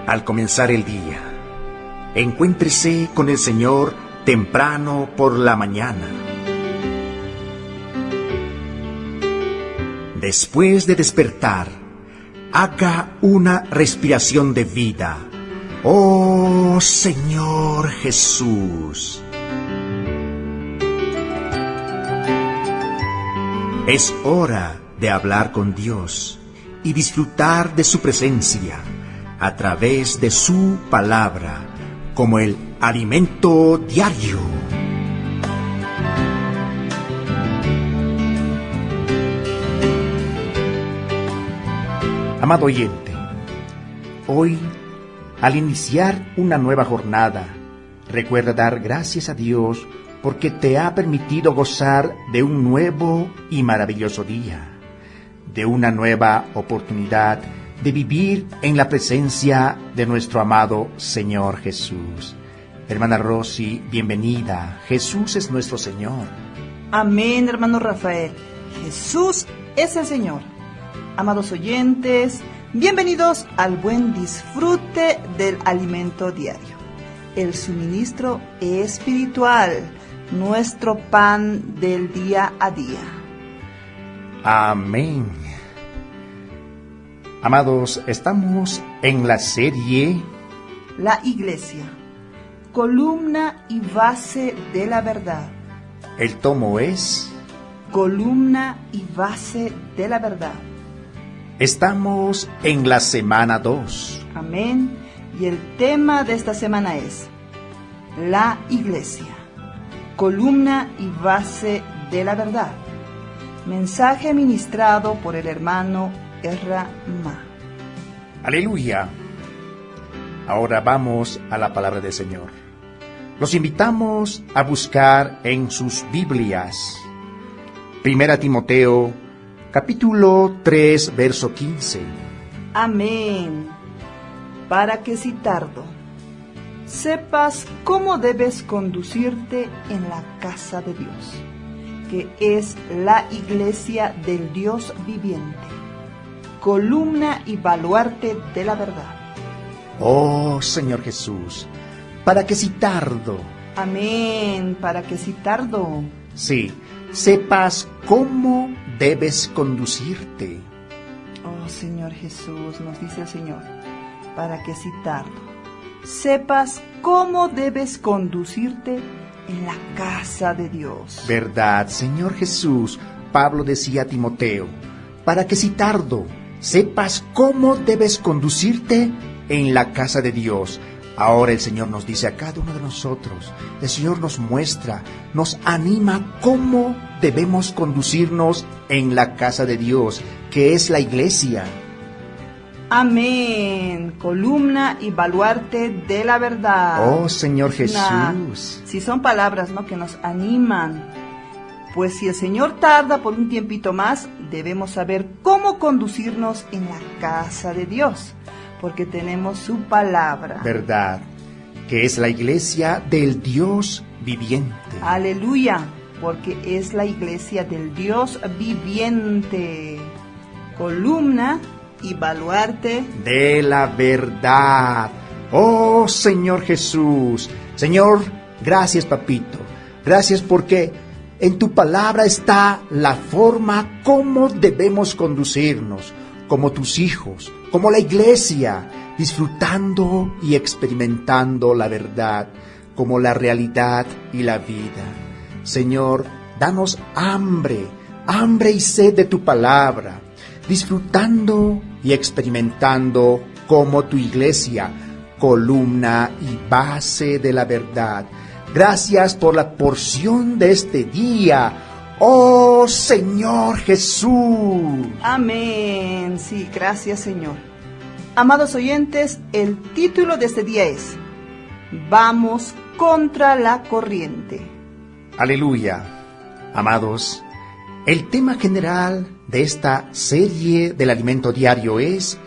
al comenzar el día. Encuéntrese con el Señor temprano por la mañana. Después de despertar, haga una respiración de vida. ¡Oh, Señor Jesús! Es hora de hablar con Dios y disfrutar de su presencia a través de su palabra como el alimento diario. Amado oyente, hoy, al iniciar una nueva jornada, recuerda dar gracias a Dios porque te ha permitido gozar de un nuevo y maravilloso día, de una nueva oportunidad de vivir en la presencia de nuestro amado Señor Jesús. Hermana Rosy, bienvenida. Jesús es nuestro Señor. Amén, hermano Rafael. Jesús es el Señor. Amados oyentes, bienvenidos al buen disfrute del alimento diario, el suministro espiritual, nuestro pan del día a día. Amén. Amados, estamos en la serie La Iglesia, columna y base de la verdad. El tomo es Columna y base de la verdad. Estamos en la semana 2. Amén. Y el tema de esta semana es La Iglesia, columna y base de la verdad. Mensaje ministrado por el hermano Ezra Ma. Aleluya. Ahora vamos a la palabra del Señor. Los invitamos a buscar en sus Biblias 1 Timoteo, capítulo 3, verso 15. Amén. Para que si tardo, sepas cómo debes conducirte en la casa de Dios, que es la iglesia del Dios viviente, columna y baluarte de la verdad. Oh, Señor Jesús, para que si tardo, Amén, para que si tardo, sí, sepas cómo debes conducirte. oh Señor Jesús, nos dice el Señor, para que si tardo, sepas cómo debes conducirte en la casa de Dios. ¿Verdad, Señor Jesús? Pablo decía a Timoteo, para que si tardo, sepas cómo debes conducirte en la casa de Dios. Ahora el Señor nos dice a cada uno de nosotros, el Señor nos muestra, nos anima cómo debemos conducirnos en la casa de Dios, que es la iglesia. Amén, columna y baluarte de la verdad. Oh, Señor Jesús. Si son palabras, ¿no?, que nos animan. Pues si el Señor tarda por un tiempito más, debemos saber cómo conducirnos en la casa de Dios, porque tenemos su palabra. ¿Verdad? Que es la iglesia del Dios viviente. Aleluya, porque es la iglesia del Dios viviente, columna y baluarte de la verdad. Oh, Señor Jesús. Señor, gracias, papito. Gracias porque en tu palabra está la forma como debemos conducirnos, como tus hijos, como la iglesia, disfrutando y experimentando la verdad, como la realidad y la vida. Señor, danos hambre y sed de tu palabra, disfrutando y experimentando como tu iglesia, columna y base de la verdad. Gracias por la porción de este día, oh Señor Jesús. Amén. Sí, gracias, Señor. Amados oyentes, el título de este día es Vamos contra la corriente. Aleluya. Amados, el tema general de esta serie del alimento diario es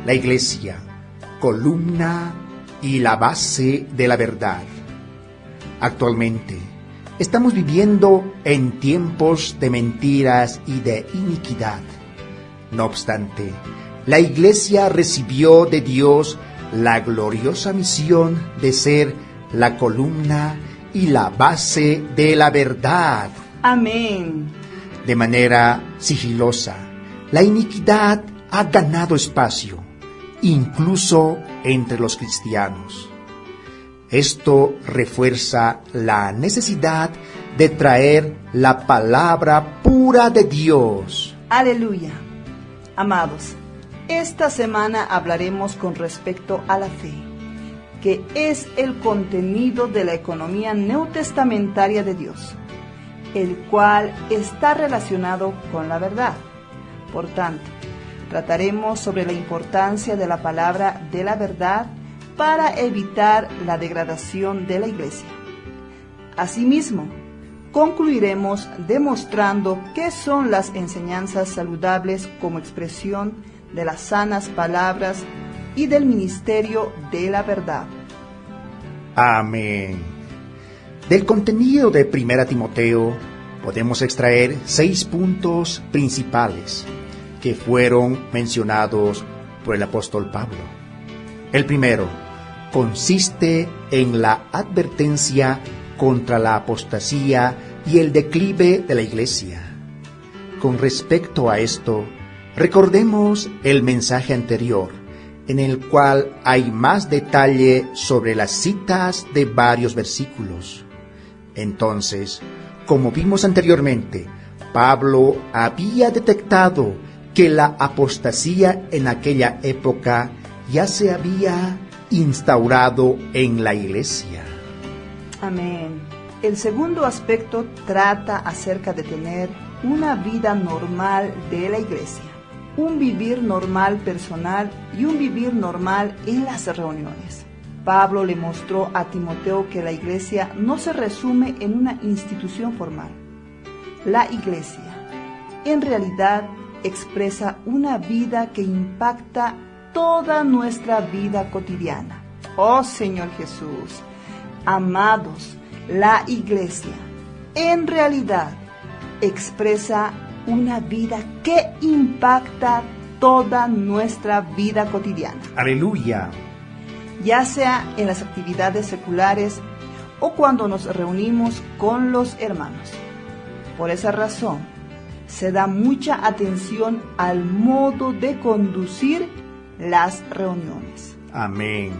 la iglesia, columna y la base de la verdad. Actualmente, estamos viviendo en tiempos de mentiras y de iniquidad. No obstante, la iglesia recibió de Dios la gloriosa misión de ser la columna y la base de la verdad. Amén. De manera sigilosa, la iniquidad ha ganado espacio, incluso entre los cristianos. Esto refuerza la necesidad de traer la palabra pura de Dios. Aleluya. Amados, esta semana hablaremos con respecto a la fe, que es el contenido de la economía neotestamentaria de Dios, el cual está relacionado con la verdad. Por tanto, trataremos sobre la importancia de la palabra de la verdad para evitar la degradación de la iglesia. Asimismo, concluiremos demostrando qué son las enseñanzas saludables como expresión de las sanas palabras y del ministerio de la verdad. Amén. Del contenido de 1 Timoteo podemos extraer 6 puntos principales que fueron mencionados por el apóstol Pablo. El primero consiste en la advertencia contra la apostasía y el declive de la iglesia. Con respecto a esto, recordemos el mensaje anterior, en el cual hay más detalle sobre las citas de varios versículos. Entonces, como vimos anteriormente, Pablo había detectado que la apostasía en aquella época ya se había instaurado en la iglesia. Amén. El segundo aspecto trata acerca de tener una vida normal de la iglesia, un vivir normal personal y un vivir normal en las reuniones. Pablo le mostró a Timoteo que la iglesia no se resume en una institución formal. La iglesia, en realidad, expresa una vida que impacta toda nuestra vida cotidiana. Oh Señor Jesús, amados, la iglesia, en realidad, expresa una vida que impacta toda nuestra vida cotidiana. Aleluya. Ya sea en las actividades seculares o cuando nos reunimos con los hermanos. Por esa razón, se da mucha atención al modo de conducir las reuniones. Amén.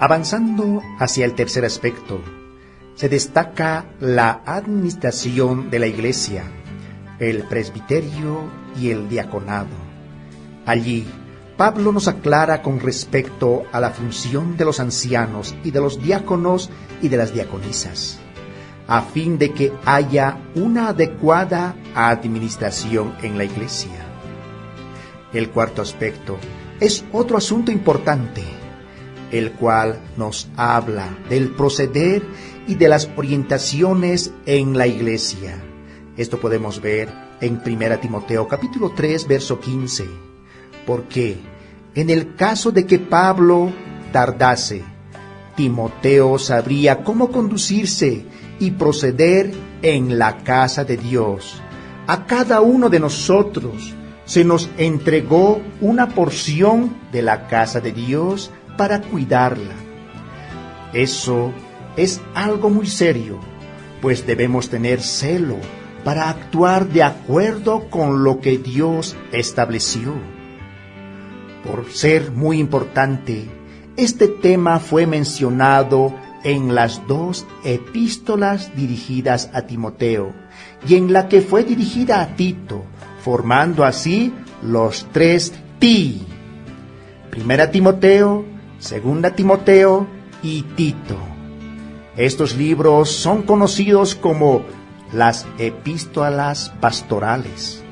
Avanzando hacia el tercer aspecto, se destaca la administración de la iglesia, el presbiterio y el diaconado. Allí, Pablo nos aclara con respecto a la función de los ancianos y de los diáconos y de las diaconisas, a fin de que haya una adecuada administración en la iglesia. El cuarto aspecto es otro asunto importante, el cual nos habla del proceder y de las orientaciones en la iglesia. Esto podemos ver en 1 Timoteo capítulo 3, verso 15. Porque en el caso de que Pablo tardase, Timoteo sabría cómo conducirse y proceder en la casa de Dios. A cada uno de nosotros se nos entregó una porción de la casa de Dios para cuidarla. Eso es algo muy serio, pues debemos tener celo para actuar de acuerdo con lo que Dios estableció. Por ser muy importante, este tema fue mencionado en las 2 epístolas dirigidas a Timoteo y en la que fue dirigida a Tito, formando así los 3 Ti. 1 Timoteo, 2 Timoteo y Tito. Estos libros son conocidos como las epístolas pastorales,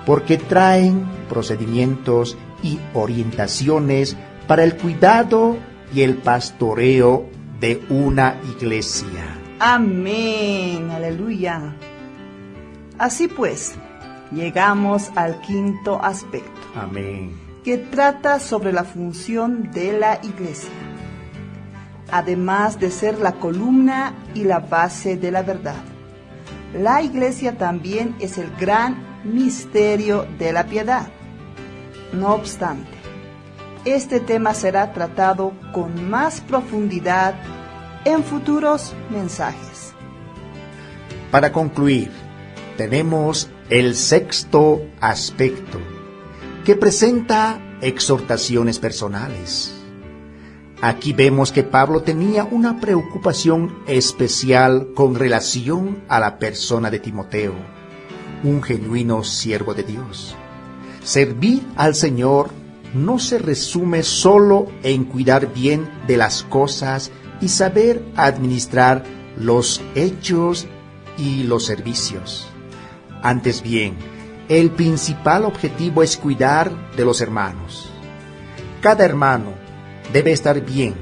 porque traen procedimientos y orientaciones para el cuidado y el pastoreo de una iglesia. Amén, aleluya. Así pues, llegamos al quinto aspecto. Amén. Que trata sobre la función de la iglesia. Además de ser la columna y la base de la verdad, la iglesia también es el gran misterio de la piedad. No obstante, este tema será tratado con más profundidad en futuros mensajes. Para concluir, tenemos el sexto aspecto, que presenta exhortaciones personales. Aquí vemos que Pablo tenía una preocupación especial con relación a la persona de Timoteo, un genuino siervo de Dios. Servir al Señor no se resume solo en cuidar bien de las cosas y saber administrar los hechos y los servicios. Antes bien, el principal objetivo es cuidar de los hermanos. Cada hermano debe estar bien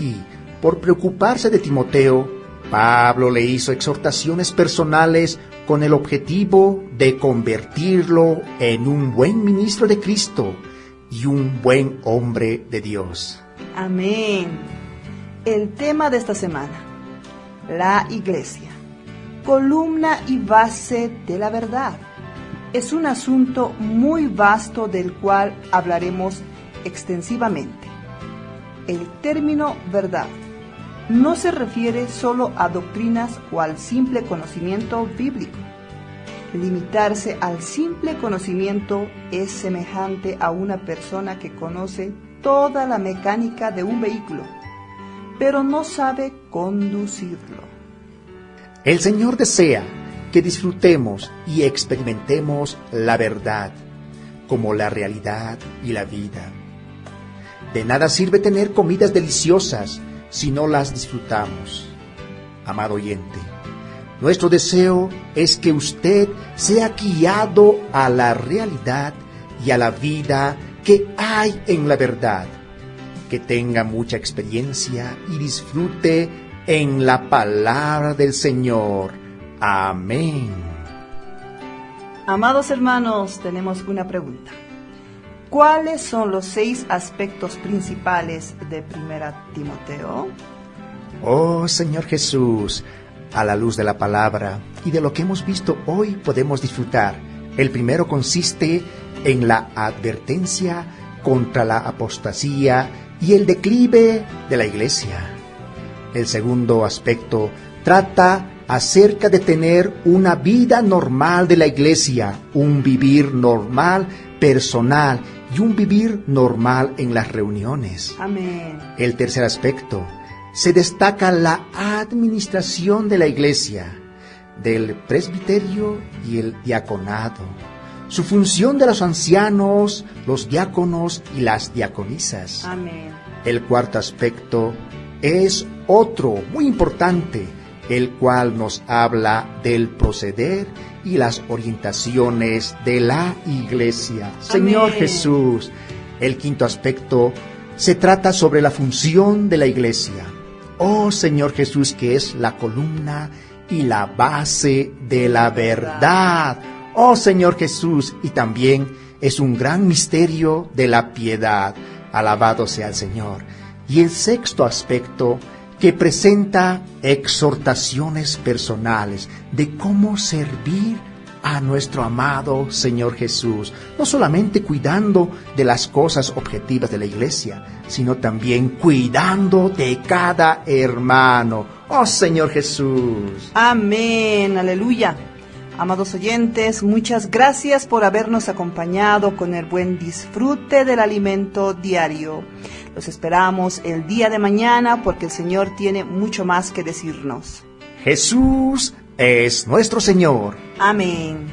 y, por preocuparse de Timoteo, Pablo le hizo exhortaciones personales con el objetivo de convertirlo en un buen ministro de Cristo y un buen hombre de Dios. Amén. El tema de esta semana: la iglesia, columna y base de la verdad. Es un asunto muy vasto del cual hablaremos extensivamente. El término verdad no se refiere solo a doctrinas o al simple conocimiento bíblico. Limitarse al simple conocimiento es semejante a una persona que conoce toda la mecánica de un vehículo, pero no sabe conducirlo. El Señor desea que disfrutemos y experimentemos la verdad como la realidad y la vida. De nada sirve tener comidas deliciosas si no las disfrutamos. Amado oyente, nuestro deseo es que usted sea guiado a la realidad y a la vida que hay en la verdad, que tenga mucha experiencia y disfrute en la palabra del Señor. Amén. Amados hermanos, tenemos una pregunta. ¿Cuáles son los 6 aspectos principales de 1 Timoteo? Oh Señor Jesús, a la luz de la palabra y de lo que hemos visto hoy podemos disfrutar. El primero consiste en la advertencia contra la apostasía y el declive de la iglesia. El segundo aspecto trata acerca de tener una vida normal de la iglesia, un vivir normal, personal y un vivir normal en las reuniones. Amén. El tercer aspecto, se destaca la administración de la iglesia, del presbiterio y el diaconado, su función de los ancianos, los diáconos y las diaconisas. Amén. El cuarto aspecto es otro muy importante, el cual nos habla del proceder y las orientaciones de la iglesia. Señor Jesús, el quinto aspecto se trata sobre la función de la iglesia. Oh Señor Jesús, que es la columna y la base de la verdad. Oh Señor Jesús, y también es un gran misterio de la piedad. Alabado sea el Señor. Y el sexto aspecto, que presenta exhortaciones personales de cómo servir a nuestro amado Señor Jesús, no solamente cuidando de las cosas objetivas de la iglesia, sino también cuidando de cada hermano. Oh Señor Jesús. Amén, aleluya. Amados oyentes, muchas gracias por habernos acompañado con el buen disfrute del alimento diario. Los esperamos el día de mañana porque el Señor tiene mucho más que decirnos. Jesús es nuestro Señor. Amén.